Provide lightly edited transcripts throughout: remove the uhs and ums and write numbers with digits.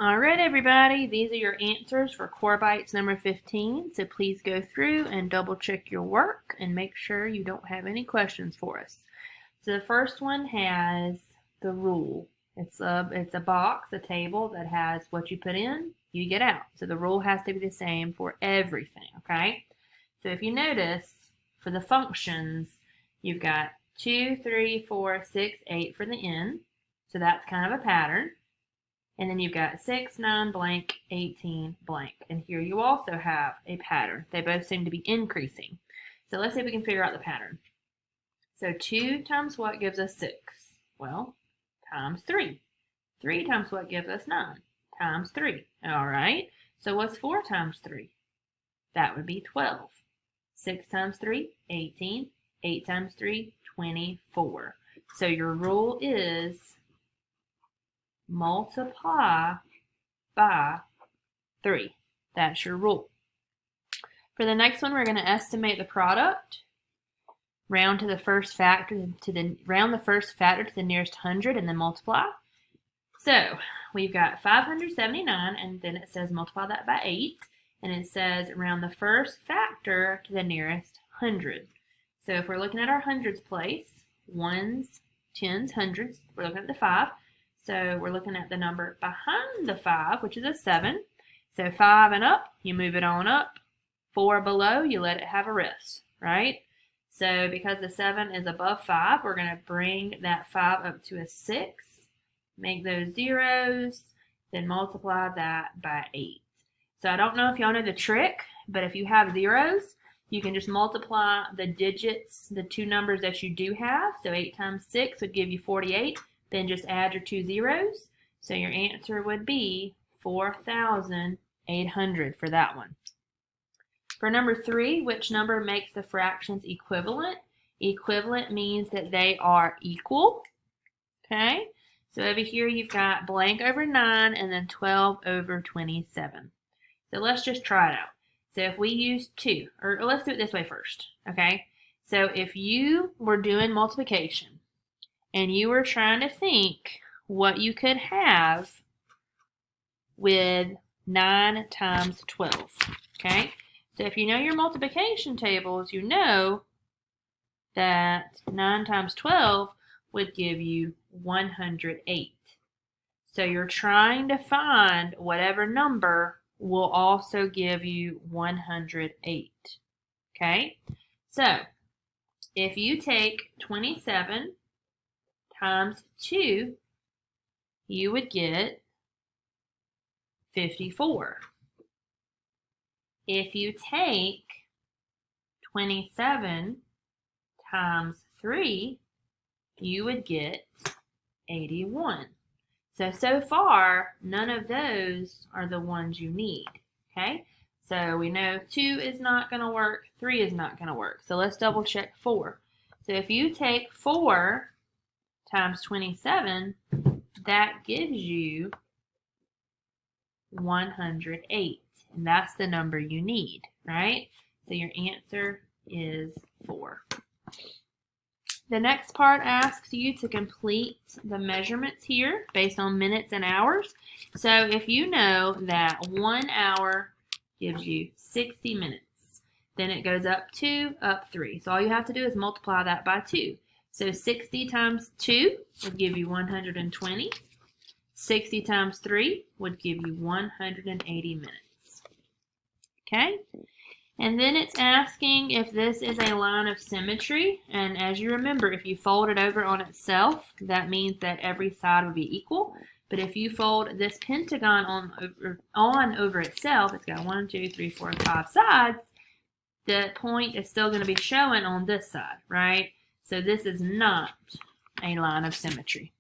All right, everybody, these are your answers for Core Bites number 15. So please go through and double check your work and make sure you don't have any questions for us. So the first one has the rule. It's a box, a table that has what you put in, you get out. So the rule has to be the same for everything, okay? So if you notice, for the functions, you've got 2, 3, 4, 6, 8 for the n. So that's kind of a pattern. And then you've got 6, 9, blank, 18, blank. And here you also have a pattern. They both seem to be increasing. So let's see if we can figure out the pattern. So 2 times what gives us 6? Well, times 3. 3 times what gives us 9? Times 3. All right. So what's 4 times 3? That would be 12. 6 times 3, 18. 8 times 3, 24. So your rule is multiply by 3. That's your rule. For the next one, we're going to estimate the product. Round the first factor to the nearest hundred and then multiply. So we've got 579 and then it says multiply that by 8 and it says round the first factor to the nearest hundred. So if we're looking at our hundreds place, ones, tens, hundreds, we're looking at the 5. So we're looking at the number behind the 5, which is a 7. So 5 and up, you move it on up. 4 below, you let it have a rest, right? So because the 7 is above 5, we're going to bring that 5 up to a 6, make those zeros, then multiply that by 8. So I don't know if y'all know the trick, but if you have zeros, you can just multiply the digits, the two numbers that you do have. So 8 times 6 would give you 48. Then just add your 2 zeros. So your answer would be 4,800 for that one. For number 3, which number makes the fractions equivalent? Equivalent means that they are equal. Okay? So over here you've got blank over 9 and then 12 over 27. So let's just try it out. So if we use 2, or let's do it this way first. Okay? So if you were doing multiplication, and you were trying to think what you could have with 9 times 12, okay? So if you know your multiplication tables, you know that 9 times 12 would give you 108. So you're trying to find whatever number will also give you 108, okay? So if you take 27 times 2, you would get 54. If you take 27 times 3, you would get 81. So far, none of those are the ones you need, okay? So we know 2 is not going to work, 3 is not going to work. So let's double check 4. So if you take 4 times 27, that gives you 108. And that's the number you need, right? So your answer is 4. The next part asks you to complete the measurements here based on minutes and hours. So if you know that 1 hour gives you 60 minutes, then it goes up 2, up 3. So all you have to do is multiply that by 2. So 60 times 2 would give you 120. 60 times 3 would give you 180 minutes. Okay? And then it's asking if this is a line of symmetry. And as you remember, if you fold it over on itself, that means that every side would be equal. But if you fold this pentagon on over itself, it's got 1, 2, 3, 4, 5 sides, the point is still going to be showing on this side, right? So this is not a line of symmetry.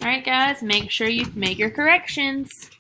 All right, guys, make sure you make your corrections.